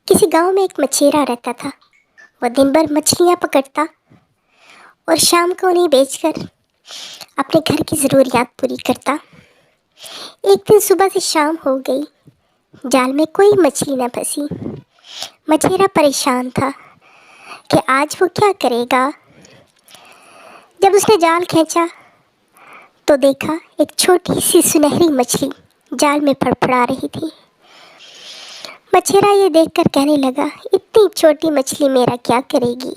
किसी गांव में एक मछेरा रहता था। वह दिन भर मछलियां पकड़ता और शाम को उन्हें बेचकर अपने घर की ज़रूरियात पूरी करता। एक दिन सुबह से शाम हो गई, जाल में कोई मछली न फंसी। मछेरा परेशान था कि आज वो क्या करेगा। जब उसने जाल खींचा तो देखा एक छोटी सी सुनहरी मछली जाल में फड़फड़ा रही थी। मछेरा ये देखकर कहने लगा, इतनी छोटी मछली मेरा क्या करेगी।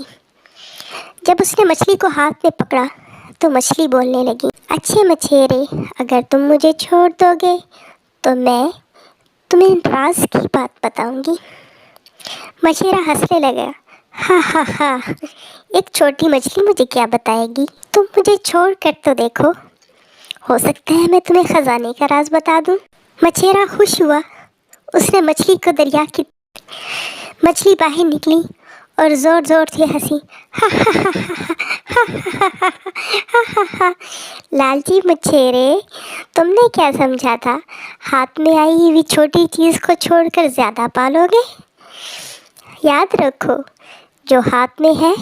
जब उसने मछली को हाथ में पकड़ा तो मछली बोलने लगी, अच्छे मछेरे, अगर तुम मुझे छोड़ दोगे तो मैं तुम्हें राज की बात बताऊंगी। मछेरा हंसने लगा, हा हा हा, एक छोटी मछली मुझे क्या बताएगी। तुम मुझे छोड़ कर तो देखो, हो सकता है मैं तुम्हें खजाने का राज बता दूं। मछेरा खुश हुआ। उसने मछली को दरिया की मछली बाहर निकली और ज़ोर ज़ोर से हंसी, हा हा हा हा हा हा हा हा। लालची मछेरे, तुमने क्या समझा था, हाथ में आई हुई छोटी चीज़ को छोड़कर ज़्यादा पालोगे। याद रखो, जो हाथ में है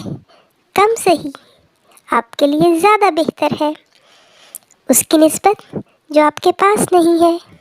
कम सही आपके लिए ज़्यादा बेहतर है उसकी निस्बत जो आपके पास नहीं है।